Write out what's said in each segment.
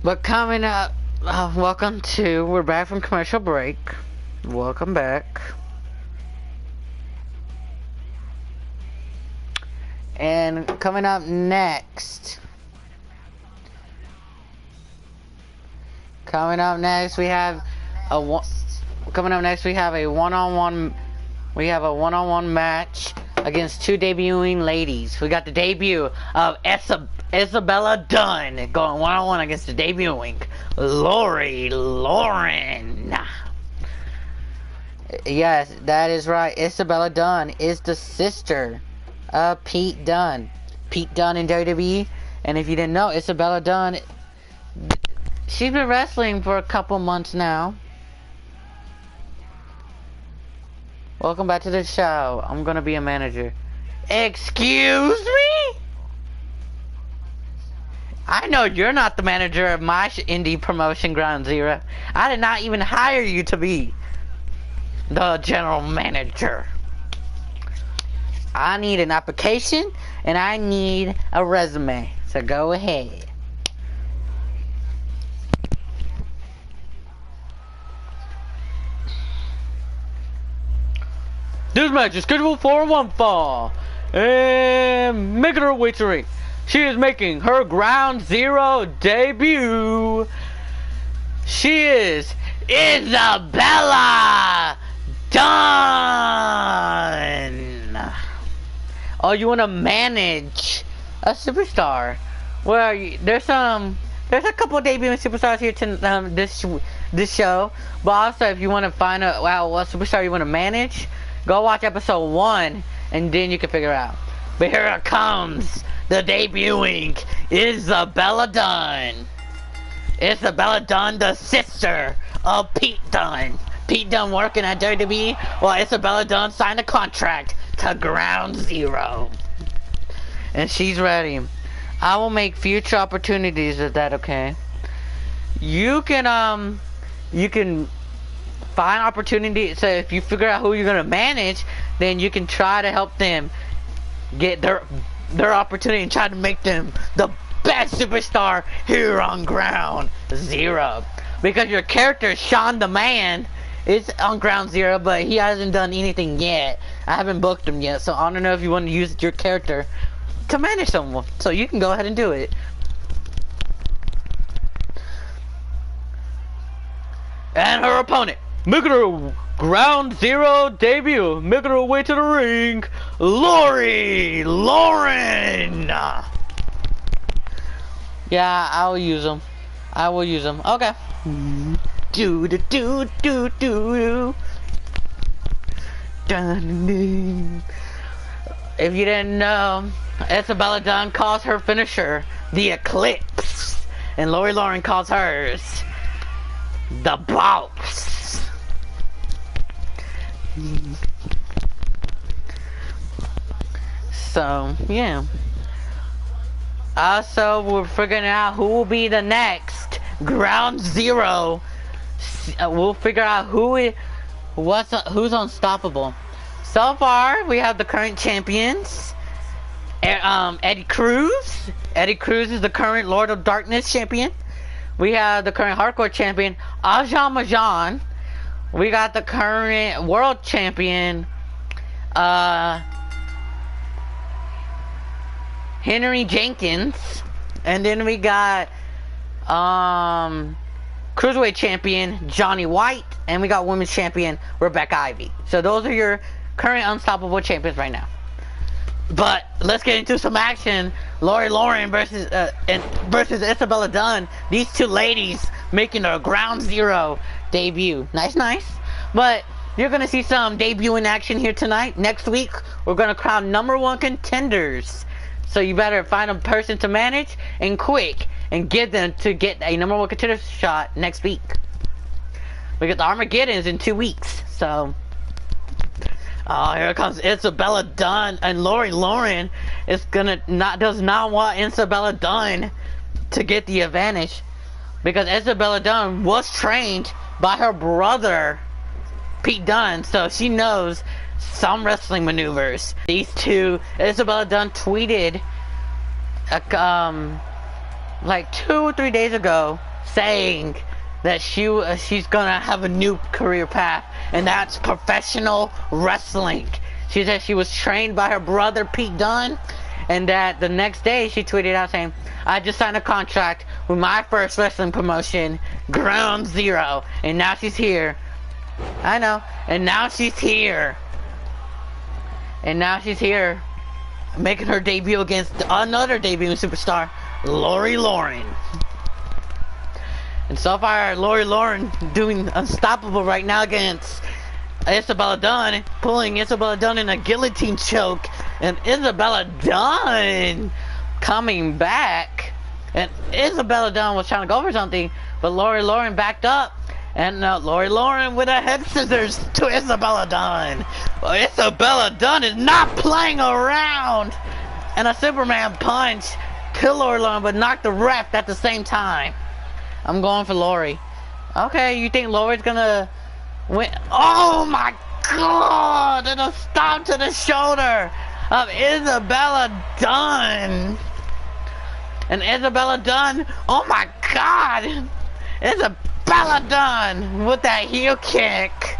But coming up, we're back from commercial break. Welcome back. And coming up next, we have a one-on-one match against two debuting ladies. We got the debut of Isabella Dunn going one-on-one against the debuting Lori Lauren. Yes, that is right. Isabella Dunn is the sister of Pete Dunne. Pete Dunne in WWE. And if you didn't know, Isabella Dunn, she's been wrestling for a couple months now. Welcome back to the show. I'm gonna be a manager. Excuse me? I know you're not the manager of my indie promotion, Groundzero. I did not even hire you to be the general manager. I need an application and I need a resume. So go ahead. This match is scheduled for one fall. And making her way to the ring, she is making her Groundzero debut. She is Isabella Dunn. Oh, you want to manage a superstar? Well, there's a couple of debuting superstars here to this show. But also, if you want to find out what superstar you want to manage, go watch episode 1, and then you can figure out. But here it comes, the debuting Isabella Dunn. Isabella Dunn, the sister of Pete Dunne. Pete Dunne working at WWE, while Isabella Dunn signed a contract to Groundzero. And she's ready. I will make future opportunities. Is that okay? You can find opportunity. So if you figure out who you're gonna manage, then you can try to help them get their opportunity and try to make them the best superstar here on Groundzero. Because your character Sean the Man is on Groundzero, but he hasn't done anything yet. I haven't booked him yet, so I don't know if you want to use your character to manage someone. So you can go ahead and do it. And her opponent, making her Groundzero debut, making her way to the ring, Lori Lauren. Yeah, I will use them. Okay. Do do do do do. Dun. If you didn't know, Isabella Dunn calls her finisher the Eclipse, and Lori Lauren calls hers the Boss. So yeah. Also, we're figuring out who will be the next Groundzero. We'll figure out who's unstoppable. So far, we have the current champions. Eddie Cruz. Eddie Cruz is the current Lord of Darkness champion. We have the current hardcore champion, Aja Majan. We got the current world champion, Henry Jenkins. And then we got cruiserweight champion Johnny White, and we got women's champion Rebecca Ivy. So those are your current unstoppable champions right now. But let's get into some action. Lori Lauren versus Isabella Dunn. These two ladies making their Groundzero debut. Nice. But you're gonna see some debuting action here tonight. Next week we're gonna crown #1 contenders. So you better find a person to manage and quick, and get them to get a #1 contender shot next week. We got the Armageddons in 2 weeks. So here comes Isabella Dunn, and Lori Lauren does not want Isabella Dunn to get the advantage, because Isabella Dunn was trained by her brother Pete Dunne, so she knows some wrestling maneuvers. These two, Isabella Dunn tweeted like 2 or 3 days ago saying that she's gonna have a new career path, and that's professional wrestling. She said she was trained by her brother Pete Dunne, and that the next day she tweeted out saying, "I just signed a contract with my first wrestling promotion, Groundzero, and now she's here." I know, and now she's here. And now she's here, making her debut against another debuting superstar, Lori Lauren. And so far, Lori Lauren doing unstoppable right now against Isabella Dunne, pulling Isabella Dunne in a guillotine choke, and Isabella Dunne coming back. And Isabella Dunne was trying to go for something, but Lori Lauren backed up. And Lori Lauren with a head scissors to Isabella Dunne. Well, Isabella Dunne is not playing around. And a Superman punch to Lori Lauren, but knocked the ref at the same time. I'm going for Lori. Okay, you think Lori's gonna win? Oh my God! And a stomp to the shoulder of Isabella Dunne. And Isabella Dunne, oh my God! Isabella Dunne with that heel kick.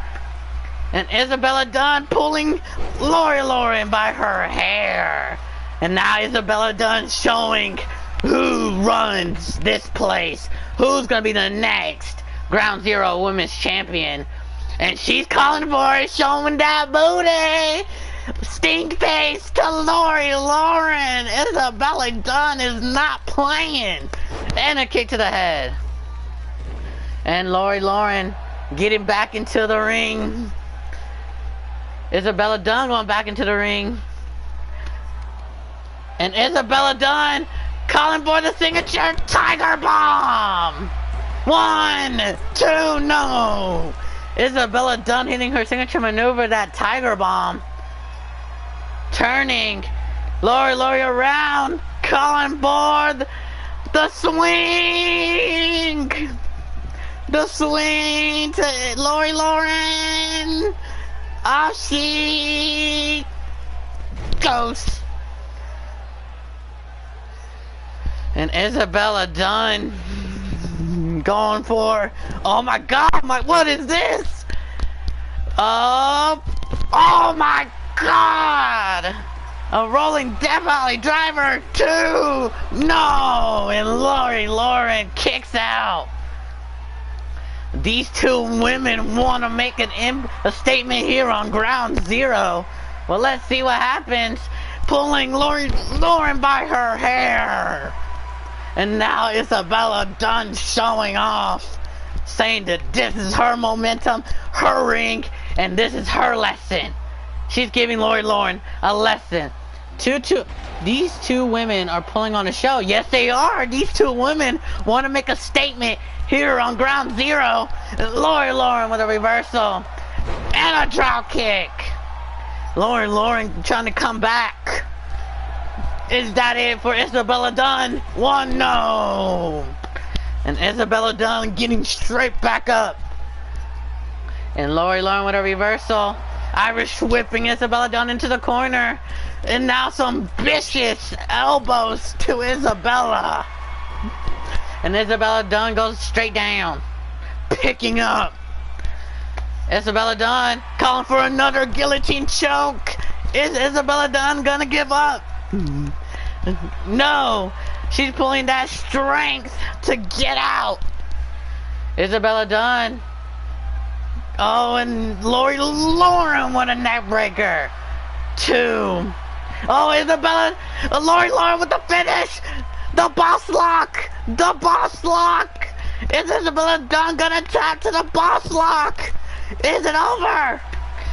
And Isabella Dunne pulling Lori Lauren by her hair. And now Isabella Dunne showing who runs this place. Who's gonna be the next Groundzero Women's Champion. And she's calling for it, showing that booty. Stink face to Lori Lauren. Isabella Dunne is not playing. And a kick to the head. And Lori Lauren getting back into the ring. Isabella Dunne going back into the ring. And Isabella Dunne calling for the signature Tiger Bomb. 1, 2, no. Isabella Dunne hitting her signature maneuver, that Tiger Bomb. Turning Lori around, calling for the swing. The swing to Lori Lauren. Off she goes. And Isabella Dunne going for, oh my God, what is this? Oh my God! A rolling Death Valley driver 2. No, and Lori Lauren kicks out. These two women want to make a statement here on Groundzero. Well, let's see what happens. Pulling Lori Lauren by her hair. And now Isabella Dunne showing off. Saying that this is her momentum, her ring, and this is her lesson. She's giving Lori Lauren a lesson. These two women are pulling on the show. Yes, they are. These two women want to make a statement here on Groundzero. Lori Lauren with a reversal and a drop kick. Lori Lauren trying to come back. Is that it for Isabella Dunne? 1, no. And Isabella Dunne getting straight back up. And Lori Lauren with a reversal. Irish whipping Isabella Dunne into the corner. And now some vicious elbows to Isabella. And Isabella Dunne goes straight down. Picking up. Isabella Dunne calling for another guillotine choke. Is Isabella Dunne gonna give up? No. She's pulling that strength to get out. Isabella Dunne. Oh, and Lori Lauren with a neck breaker. 2. Oh, Isabella, Lori Lauren with the finish. The boss lock. The boss lock. Is Isabella Dunne gonna tap to the boss lock? Is it over?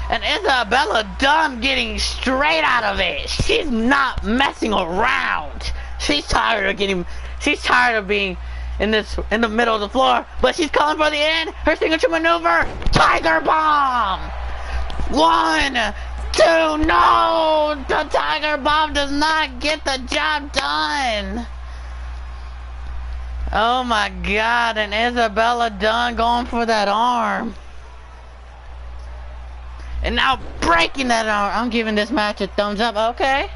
And Isabella Dunne getting straight out of it. She's not messing around. She's tired of being in the middle of the floor, but she's calling for the end. Her signature maneuver, Tiger Bomb. 1, 2, no! The Tiger Bomb does not get the job done. Oh my God, and Isabella Dunne going for that arm. And now breaking that arm. I'm giving this match a thumbs up, okay?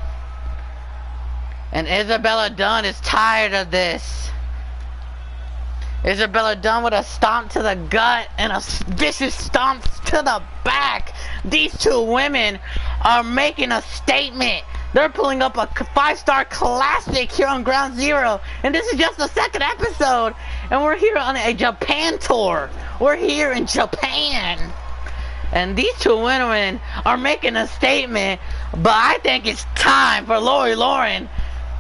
And Isabella Dunne is tired of this. Isabella Dunn with a stomp to the gut and a vicious stomp to the back. These two women are making a statement. They're pulling up a 5-star classic here on Ground Zero. And this is just the second episode. And we're here on a Japan tour. We're here in Japan. And these two women are making a statement. But I think it's time for Lori Lauren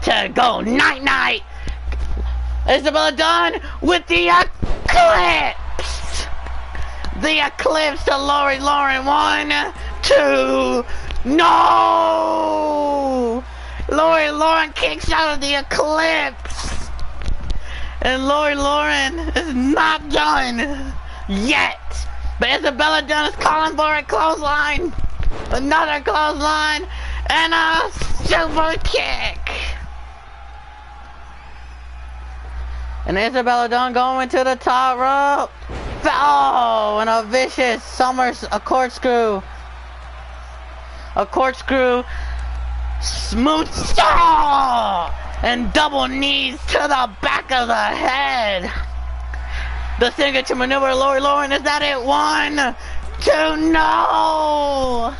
to go night-night. Isabella Dunn with the eclipse. The eclipse to Lori Lauren. 1, 2. No! Lori Lauren kicks out of the eclipse. And Lori Lauren is not done yet. But Isabella Dunn is calling for a clothesline. Another clothesline. And a super kick. And Isabella Dunn going to the top rope. Oh, and a vicious a corkscrew. A corkscrew. Smooth saw. And double knees to the back of the head. The signature maneuver, Lori Lauren, is that it? 1, 2, no.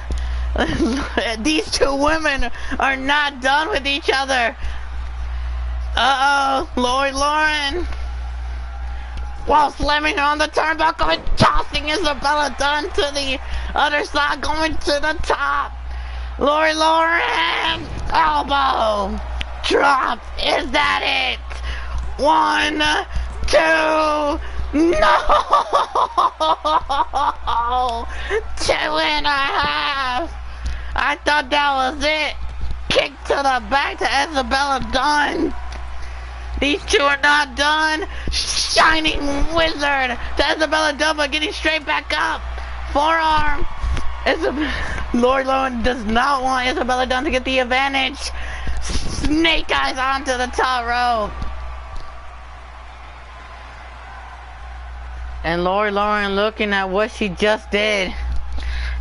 These two women are not done with each other. Uh-oh, Lori Lauren. While slamming her on the turnbuckle and tossing Isabella Dunn to the other side, going to the top. Lori Lauren, elbow, drop. Is that it? 1, 2, no! 2.5. I thought that was it. Kick to the back to Isabella Dunn. These two are not done. Shining Wizard to Isabella Dunn, but getting straight back up. Forearm. Lori Lauren does not want Isabella Dunn to get the advantage. Snake eyes onto the top rope. And Lori Lauren looking at what she just did.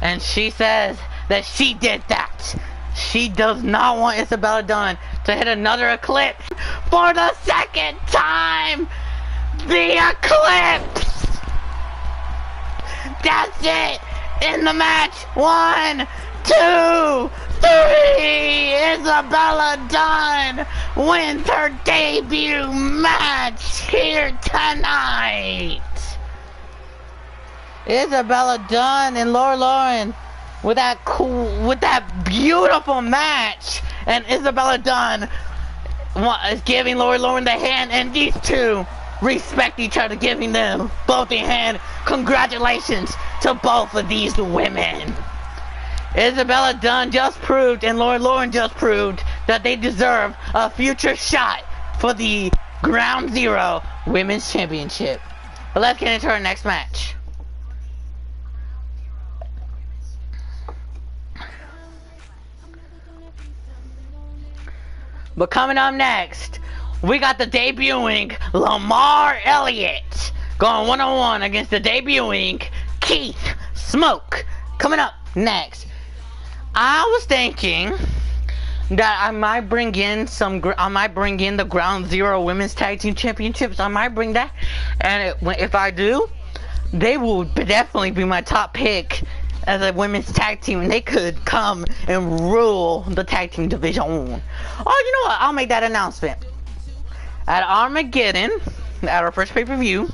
And she says that she did that. She does not want Isabella Dunn to hit another eclipse for the second time. The eclipse. That's it. In the match. 1, 2, 3. Isabella Dunn wins her debut match here tonight. Isabella Dunn and Lori Lauren with that beautiful match, and Isabella Dunn is giving Lori Lauren the hand, and these two respect each other, giving them both a hand. Congratulations to both of these women. Isabella Dunn just proved, and Lori Lauren just proved, that they deserve a future shot for the Ground Zero Women's Championship. But let's get into our next match. But coming up next, we got the debuting Lamar Elliott going one-on-one against the debuting Keith Smoke. Coming up next, I was thinking that I might bring in the Ground Zero Women's Tag Team Championships. I might bring that, and if I do, they will definitely be my top pick as a women's tag team, and they could come and rule the tag team division. Oh, you know what? I'll make that announcement. At Armageddon, at our first pay-per-view,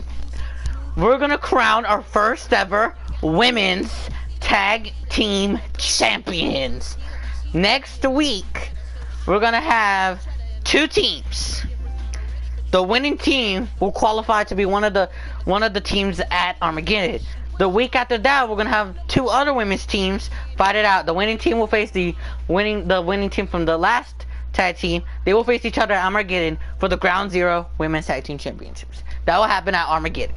we're gonna crown our first ever women's tag team champions. Next week, we're gonna have 2 teams. The winning team will qualify to be one of the teams at Armageddon. The week after that, we're gonna have 2 other women's teams fight it out. The winning team will face the winning team from the last tag team. They will face each other at Armageddon for the Ground Zero Women's Tag Team Championships. That will happen at Armageddon.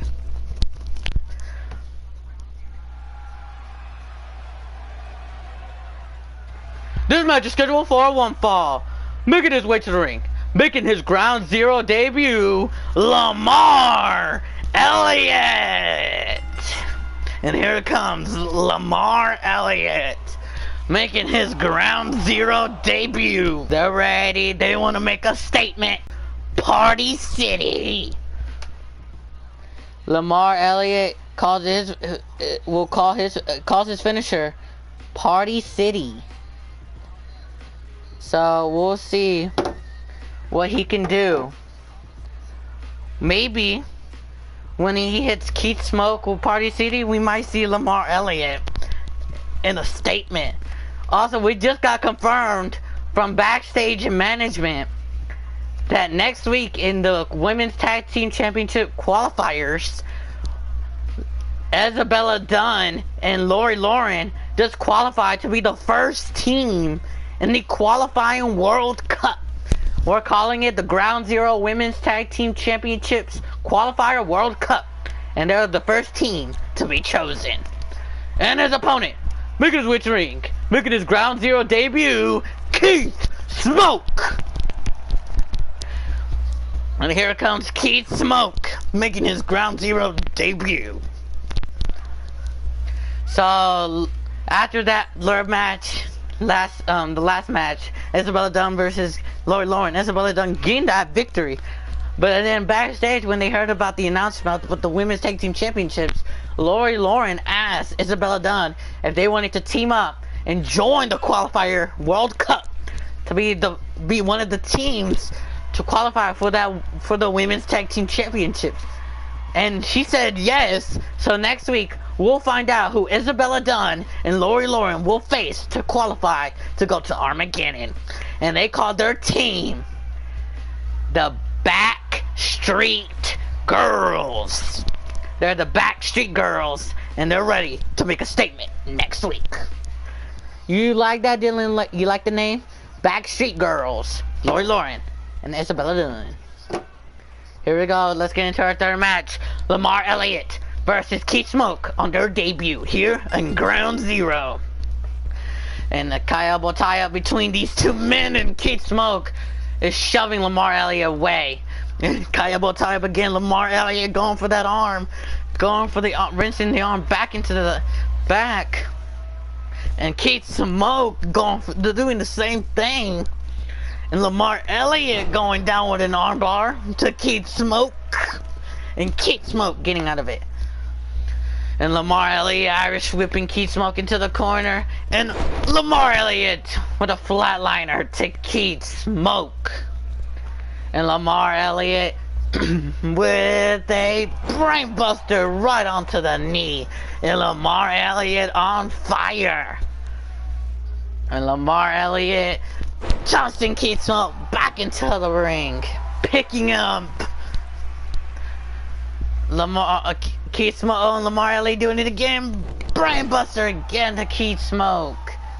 This match is scheduled for a 1 fall. Making his way to the ring, making his Ground Zero debut, Lamar Elliott. And here comes Lamar Elliott, making his Ground Zero debut. They're ready. They want to make a statement. Party City. Lamar Elliott calls his finisher Party City. So we'll see what he can do. Maybe when he hits Keith Smoke with Party City, we might see Lamar Elliott in a statement. Also, we just got confirmed from backstage and management that next week in the Women's Tag Team Championship qualifiers, Isabella Dunn and Lori Lauren just qualified to be the first team in the qualifying World Cup. We're calling it the Groundzero Women's Tag Team Championships Qualifier World Cup. And they're the first team to be chosen. And his opponent, making his way to the ring, making his Groundzero debut, Keith Smoke. And here comes Keith Smoke, making his Groundzero debut. So, after that match, the last match, Isabella Dunn versus Lori Lauren, Isabella Dunn gained that victory. But then backstage, when they heard about the announcement with the Women's Tag Team Championships, Lori Lauren asked Isabella Dunn if they wanted to team up and join the qualifier World Cup to be one of the teams to qualify for the Women's Tag Team Championships. And she said yes. So next week we'll find out who Isabella Dunn and Lori Lauren will face to qualify to go to Armageddon. And they called their team the Backstreet Girls. They're the Backstreet Girls, and they're ready to make a statement next week. You like that, Dylan? You like the name? Backstreet Girls, Lori Lauren and Isabella Dunn. Here we go. Let's get into our third match. Lamar Elliott versus Keith Smoke on their debut here in Groundzero. And the elbow tie-up between these two men, and Keith Smoke is shoving Lamar Elliott away. Elbow tie-up again. Lamar Elliott going for that arm. Going for the rinsing the arm back into the back. And Keith Smoke doing the same thing. And Lamar Elliott going down with an armbar to Keith Smoke. And Keith Smoke getting out of it. And Lamar Elliott Irish whipping Keith Smoke into the corner. And Lamar Elliott with a flatliner to Keith Smoke. And Lamar Elliott with a brainbuster right onto the knee. And Lamar Elliott on fire. And Lamar Elliott tossing Keith Smoke back into the ring, picking up Keith Smoke and Lamar Elliott doing it again. Brainbuster again to Keith Smoke.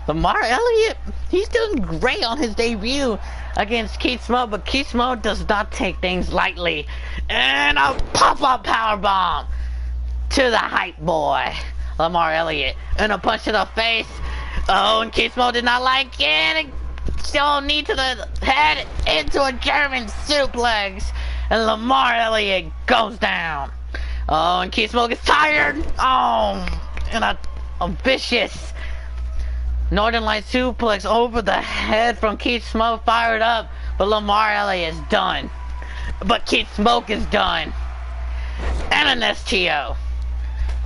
Lamar Elliott, he's doing great on his debut against Keith Smoke, but Keith Smoke does not take things lightly. And a pop-up powerbomb to the hype boy, Lamar Elliott. And a punch to the face. Oh, and Keith Smoke did not like it. Still knee to the head into a German suplex. And Lamar Elliott goes down. Oh, and Keith Smoke is tired. Oh, and a vicious Northern Light suplex over the head from Keith Smoke, fired up. But Lamar Elliott is done. But Keith Smoke is done. And an STO.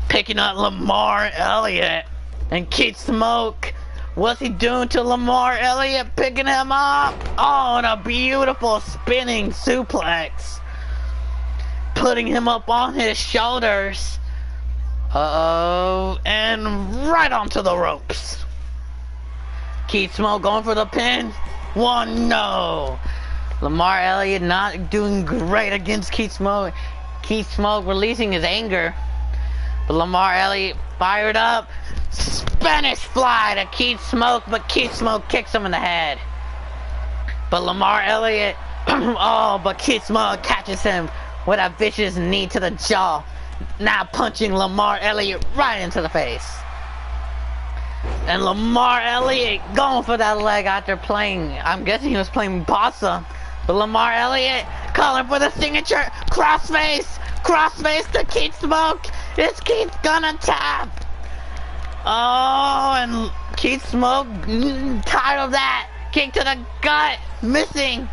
Picking up Lamar Elliott. And Keith Smoke, what's he doing to Lamar Elliott? Picking him up. Oh, and a beautiful spinning suplex. Putting him up on his shoulders. Uh-oh. And right onto the ropes. Keith Smoke going for the pin. 1-0. Lamar Elliott not doing great against Keith Smoke. Keith Smoke releasing his anger. But Lamar Elliott fired up. Spanish fly to Keith Smoke, but Keith Smoke kicks him in the head. But Lamar Elliott, oh, but Keith Smoke catches him with a vicious knee to the jaw. Now punching Lamar Elliott right into the face. And Lamar Elliott going for that leg after playing, I'm guessing he was playing Bossa. But Lamar Elliott calling for the signature crossface to Keith Smoke. Is Keith gonna tap? Oh, and Keith Smoke, tired of that. Kick to the gut, missing.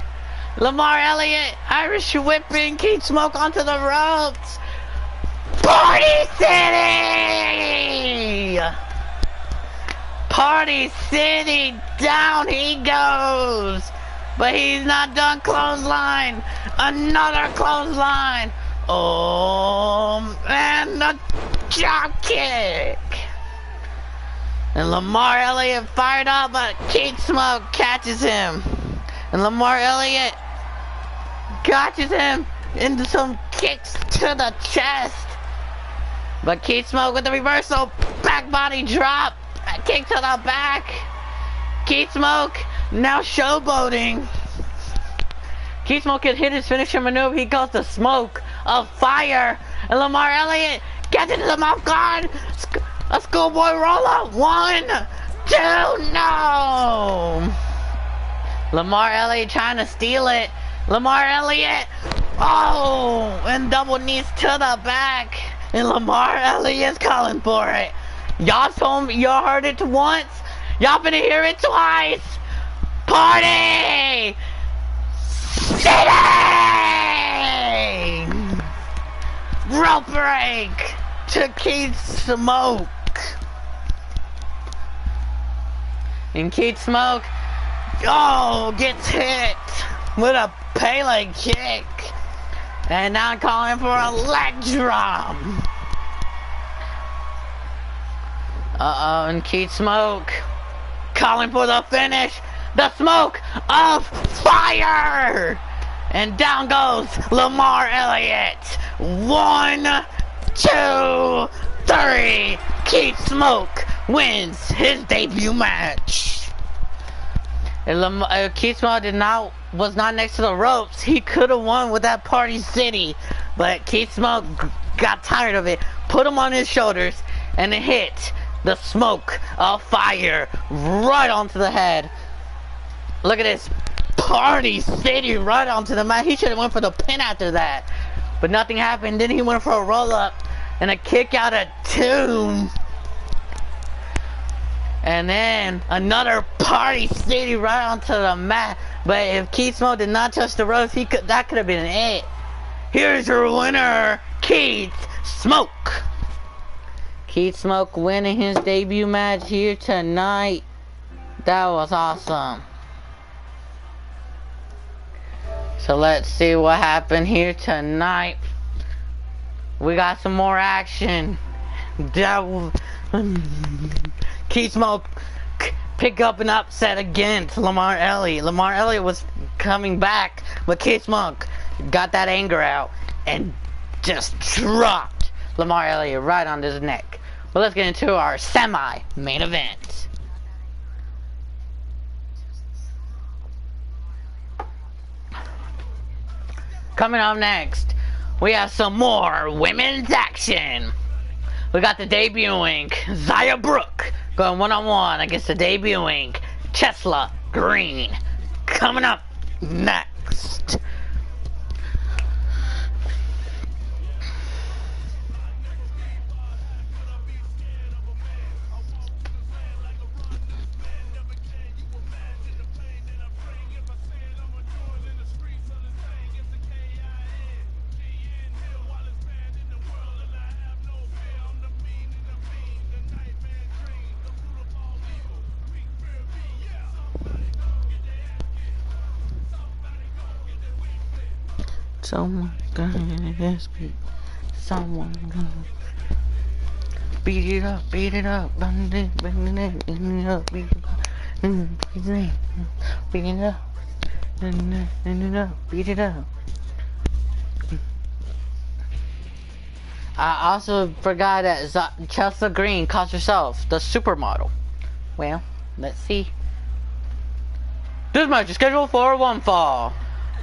Lamar Elliott, Irish whipping Keith Smoke onto the ropes. Party City! Party City, down he goes! But he's not done. Clothesline! Another clothesline! Oh, and a drop kick! And Lamar Elliott fired up, but Keith Smoke catches him. And Lamar Elliott catches him into some kicks to the chest. But Keith Smoke with the reversal, back body drop, a kick to the back. Keith Smoke now showboating. Keith Smoke can hit his finisher maneuver. He calls the smoke of fire. And Lamar Elliott gets into the off guard. A schoolboy roll up. 1, 2, no. Lamar Elliott trying to steal it. Lamar Elliott. Oh, and double knees to the back. And Lamar Elliott's calling for it. Y'all told me, y'all heard it once. Y'all finna hear it twice. Party City! Rope break to Keith Smoke. And Keith Smoke, oh, gets hit with a Pele kick. And now calling for a leg drop. Uh-oh, and Keith Smoke calling for the finish. The smoke of fire. And down goes Lamar Elliott. 1, 2, 3. Keith Smoke wins his debut match. And Keith Smoke was not next to the ropes. He could have won with that Party City, but Keith Smoke got tired of it, put him on his shoulders, and it hit the smoke of fire right onto the head. Look at this, Party City right onto the mat. He should have went for the pin after that, but nothing happened. Then he went for a roll up and a kick out of 2. And then another Party City right onto the mat. But if Keith Smoke did not touch the ropes, that could have been it. Here's your winner, Keith Smoke. Keith Smoke winning his debut match here tonight. That was awesome. So let's see what happened here tonight. We got some more action. Keith Smoke pick up an upset against Lamar Elliott. Lamar Elliott was coming back, but Keith Smoke got that anger out and just dropped Lamar Elliott right on his neck. But let's get into our semi-main event. Coming up next, we have some more women's action. We got the debuting Zaya Brooke going one-on-one against the debuting Chesla Green. Coming up next. Someone gonna get beat. Someone gonna beat it up, beat it up, beat it up, beat it up, beat it up. I also forgot that Chelsea Green calls herself the supermodel. Well, let's see. This match is scheduled for one fall.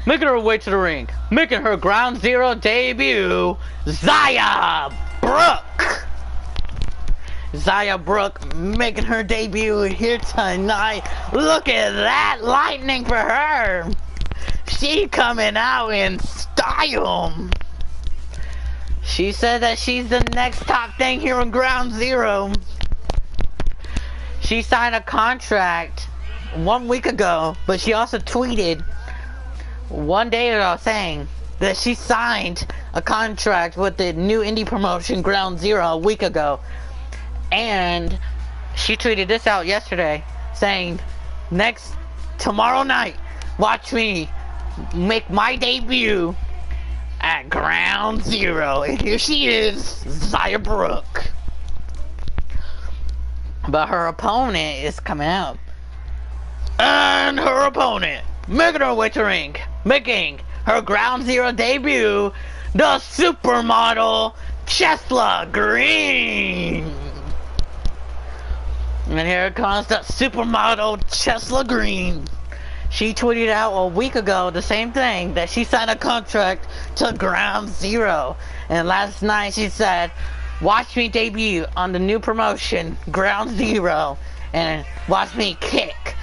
Making her way to the ring, making her Groundzero debut, Zaya Brooke. Zaya Brooke making her debut here tonight. Look at that lightning for her. She coming out in style. She said that she's the next top thing here on Groundzero. She signed a contract 1 week ago, but she also tweeted 1 day ago saying that she signed a contract with the new indie promotion Groundzero a week ago. And she tweeted this out yesterday saying, tomorrow night, watch me make my debut at Groundzero. And here she is, Xia Brooke. But her opponent is coming out. And her opponent, making her way to ring, making her Groundzero debut, the supermodel Chesla Green. And here comes the supermodel Chesla Green. She tweeted out a week ago the same thing, that she signed a contract to Groundzero. And last night she said, watch me debut on the new promotion, Groundzero, and watch me kick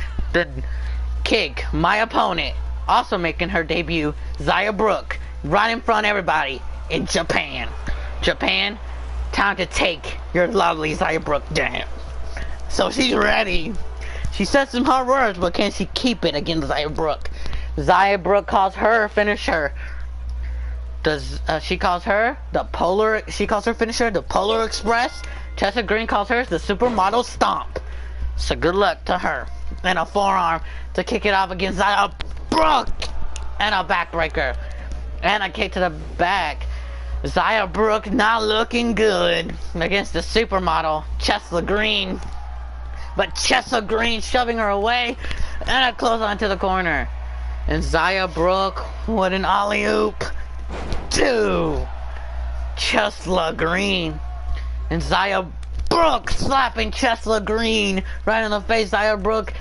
my opponent, also making her debut, Xia Brooke, right in front of everybody in Japan. Japan, time to take your lovely Xia Brooke down. So she's ready. She said some hard words, but can she keep it against Xia Brooke? Xia Brooke calls her finisher. She calls her finisher the Polar Express. Chesla Green calls hers the Supermodel Stomp. So good luck to her. And a forearm to kick it off against Xia Brooke. And a backbreaker. And a kick to the back. Xia Brooke not looking good against the supermodel Chesla Green. But Chesla Green shoving her away. And a clothesline to the corner. And Xia Brooke with an alley-oop to Chesla Green. And Xia Brooke slapping Chesla Green right in the face. Xia Brooke,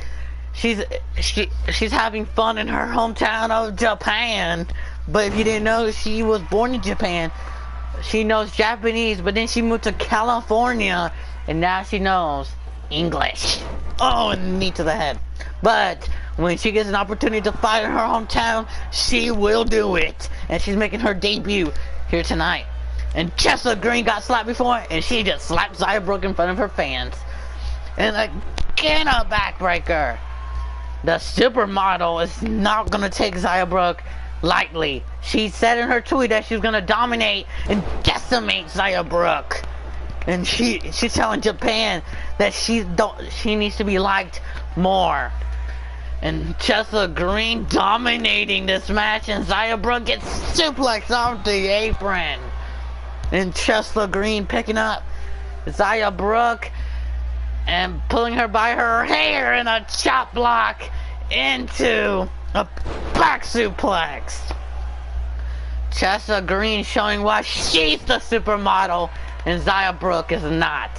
she's having fun in her hometown of Japan. But if you didn't know, she was born in Japan. She knows Japanese, but then she moved to California, and now she knows English. Oh, and knee to the head. But when she gets an opportunity to fight in her hometown, she will do it. And she's making her debut here tonight. And Chesla Green got slapped before, and she just slapped Xia Brooke in front of her fans. And again, a backbreaker. The supermodel is not going to take Xia Brooke lightly. She said in her tweet that she's going to dominate and decimate Xia Brooke. And she's telling Japan that she needs to be liked more. And Chesla Green dominating this match, and Xia Brooke gets suplexed off the apron. And Chesla Green picking up Xia Brooke and pulling her by her hair in a chop block into a back suplex. Chesla Green showing why she's the supermodel and Xia Brooke is not.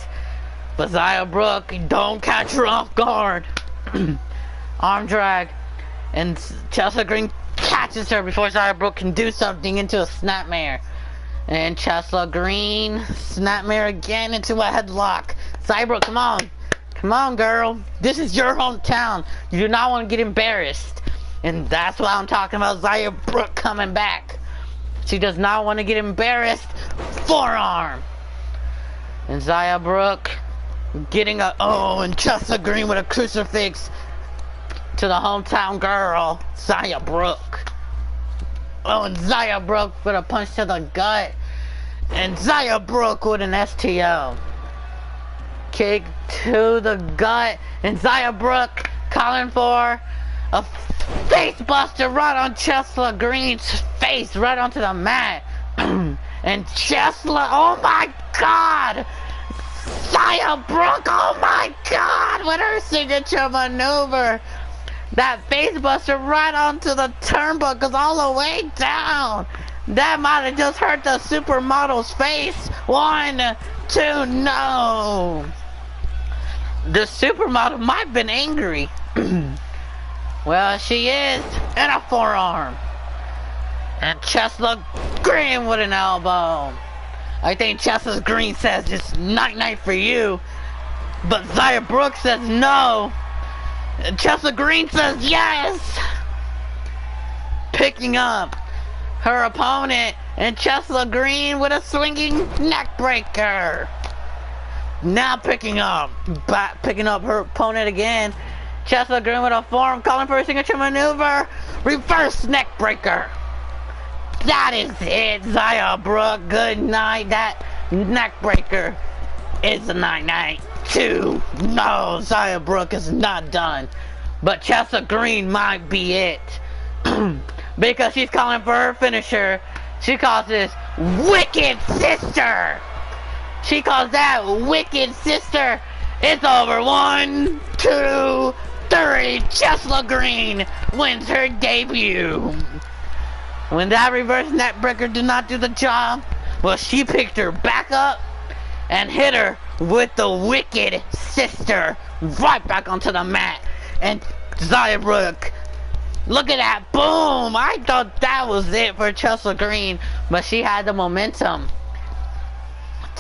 But Xia Brooke, don't catch her off guard. Arm drag, and Chesla Green catches her before Xia Brooke can do something into a snapmare. And Chesla Green, snapmare again into a headlock. Xia Brooke, come on. Come on, girl. This is your hometown. You do not want to get embarrassed. And that's why I'm talking about Xia Brooke coming back. She does not want to get embarrassed. Forearm. And Xia Brooke getting and Chesla Green with a crucifix to the hometown girl, Xia Brooke. Oh, and Xia Brooke with a punch to the gut. And Xia Brooke with an STO. Kick to the gut. And Xia Brooke calling for a face buster right on Chesla Green's face, right onto the mat. And Chesla, oh my god! Xia Brooke, oh my god! With her signature maneuver. That face buster right onto the turnbuckles all the way down. That might have just hurt the supermodel's face. 1, 2, no. The supermodel might have been angry. Well, she is. And a forearm. And Chesla Green with an elbow. I think Chesla Green says it's night-night for you. But Xia Brooke says no. And Chesla Green says yes. Picking up her opponent. And Chesla Green with a swinging neck breaker. Now picking up her opponent again. Chesla Green with a forearm calling for a signature maneuver. Reverse neck breaker. that is it, Zaya Brooke. Good night. That neck breaker is a night-night too. No, Zaya Brooke is not done. But Chelsea Green might be it. Because she's calling for her finisher. She calls this Wicked Sister. She calls that Wicked Sister. It's over. 1, 2, 3. Chelsea Green wins her debut. When that reverse neck breaker did not do the job, well, she picked her back up and hit her with the Wicked Sister right back onto the mat. And Zaya Brooke, look at that, boom! I thought that was it for Chelsea Green, but she had the momentum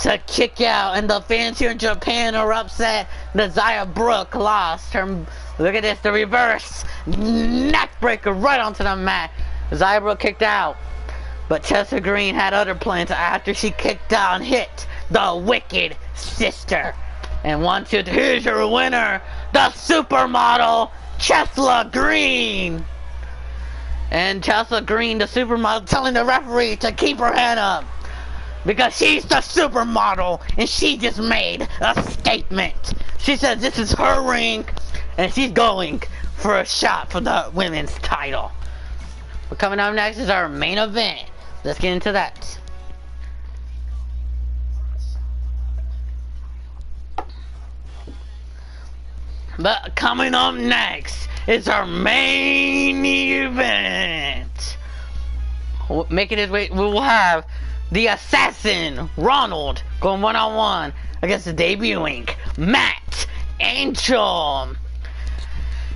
to kick out, and the fans here in Japan are upset that Zaya Brooke lost her. Look at this, the reverse neck breaker right onto the mat. Zaya Brooke kicked out, but Chelsea Green had other plans after she kicked out and hit the Wicked Sister. And 1, 2, 3, here's your winner, the supermodel, Chelsea Green. And Chelsea Green, the supermodel, telling the referee to keep her head up. Because she's the supermodel, and she just made a statement. She says this is her ring, and she's going for a shot for the women's title. But coming up next is our main event. Let's get into that. But coming up next is our main event. Making his way, we will have the Assassin, Ronald, going one-on-one against the debuting Matt Angel.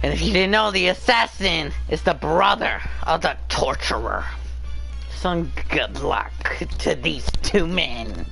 And if you didn't know, the Assassin is the brother of the Torturer. Some good luck to these two men.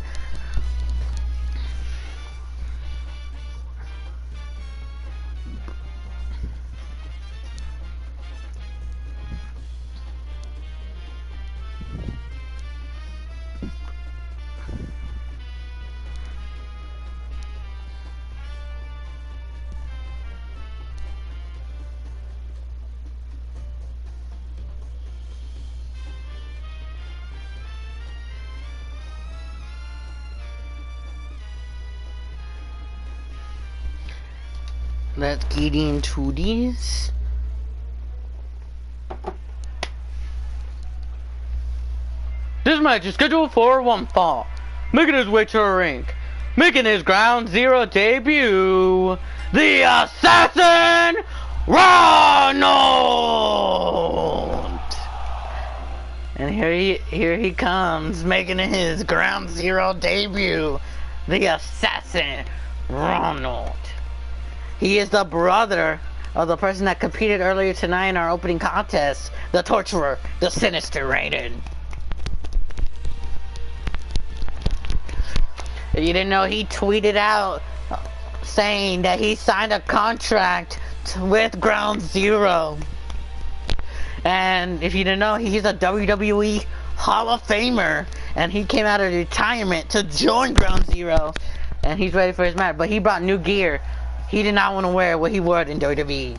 Let's get into this. This match is scheduled for one fall. Making his way to the ring, making his Ground Zero debut, the Assassin Ronald. And here he comes, making his Ground Zero debut, the Assassin Ronald. He is the brother of the person that competed earlier tonight in our opening contest, the Torturer, the Sinister Rated. If you didn't know, he tweeted out saying that he signed a contract with Groundzero. And if you didn't know, he's a WWE Hall of Famer, and he came out of retirement to join Groundzero, and he's ready for his match. But he brought new gear. He did not want to wear what he wore in WWE.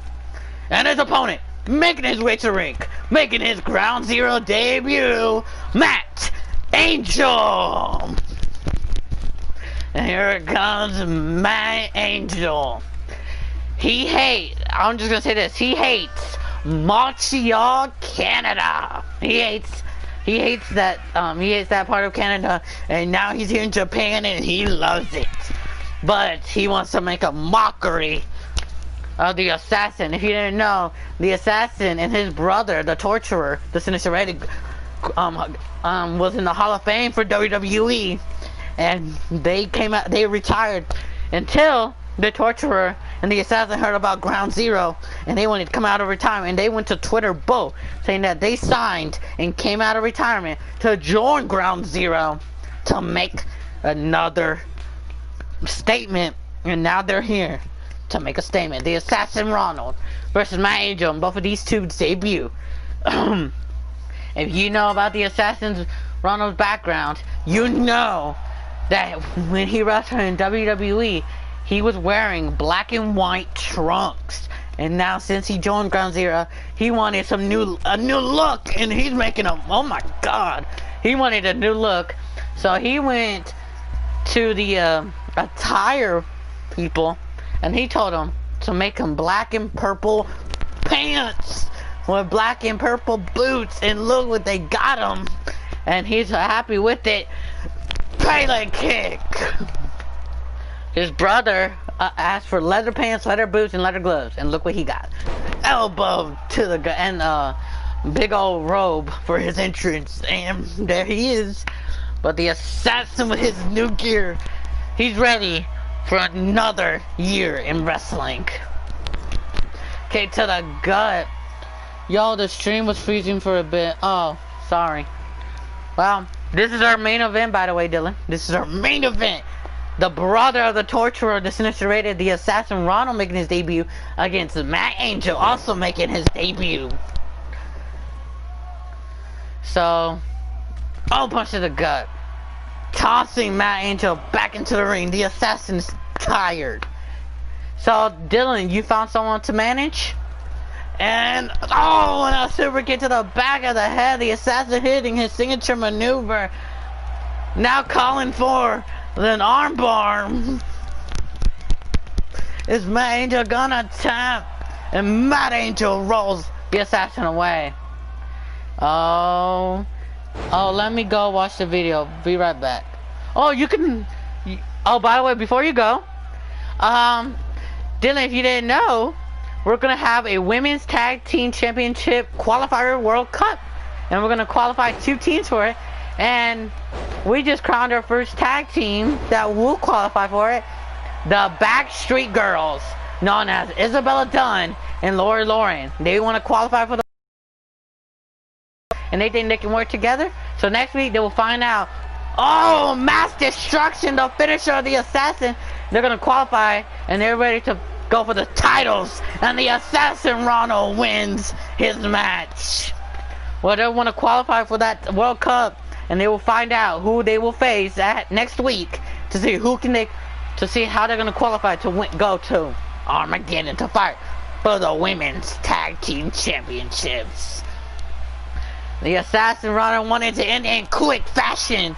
And his opponent, making his way to the ring, making his Groundzero debut, Matt Angel. And here it comes, Matt Angel. I'm just gonna say this, he hates Montreal, Canada. He hates that part of Canada, and now he's here in Japan and he loves it. But he wants to make a mockery of the Assassin. If you didn't know, the Assassin and his brother, the Torturer, the Sinister Rated, was in the Hall of Fame for WWE, and they retired until the Torturer and the Assassin heard about Groundzero, and they wanted to come out of retirement, and they went to Twitter both saying that they signed and came out of retirement to join Groundzero to make another statement, and now they're here to make a statement. The Assassin Ronald versus Matt Angel, and both of these two debut. If you know about the Assassin Ronald's background, you know that when he wrestled in WWE, he was wearing black and white trunks And now since he joined Groundzero, he wanted a new look, and he's making a, oh my god, he wanted a new look. So he went to the attire people, and he told them to make him black and purple pants with black and purple boots, and look what they got him, and he's happy with it. Pele kick. His brother asked for leather pants, leather boots, and leather gloves, and look what he got. Elbow to the guy, and big old robe for his entrance, and there he is. But the assassin with his new gear, he's ready for another year in wrestling. Okay, to the gut. Yo, the stream was freezing for a bit. Oh, sorry. Well, this is our main event, by the way, Dylan. This is our main event. The brother of the torturer, the sinister rated, the assassin Ronald making his debut against Matt Angel, also making his debut. So, oh, punch to the gut. Tossing Matt Angel back into the ring. The assassin's tired. So, Dylan, you found someone to manage? And, oh, and a super kick to the back of the head. The assassin hitting his signature maneuver. Now calling for an armbar. Is Matt Angel gonna tap? And Matt Angel rolls the assassin away. Oh, let me go watch the video. Be right back. Oh, you can. Oh, by the way, before you go, Dylan, if you didn't know, we're gonna have a women's tag team championship qualifier World Cup, and we're gonna qualify 2 teams for it. And we just crowned our first tag team that will qualify for it. The Backstreet Girls, known as Isabella Dunn and Lori Lauren. They want to qualify for the, and they think they can work together. So next week they will find out. Oh, mass destruction, the finisher of the assassin. They're going to qualify, and they're ready to go for the titles. And the assassin Ronald wins his match. Well, they want to qualify for that World Cup, and they will find out who they will face at next week to see to see how they're gonna qualify to go to Armageddon to fight for the women's tag team championships. The assassin Ronald wanted to end in quick fashion,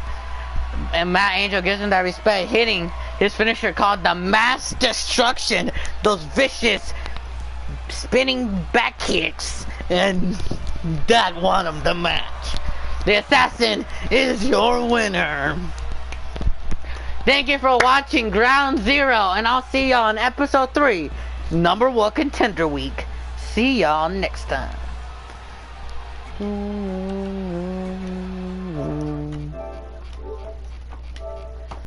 and Matt Angel gives him that respect, hitting his finisher called the mass destruction. Those vicious spinning back kicks, and that won him the match. The assassin is your winner. Thank you for watching Groundzero, and I'll see y'all in episode 3, #1 Contender Week. See y'all next time.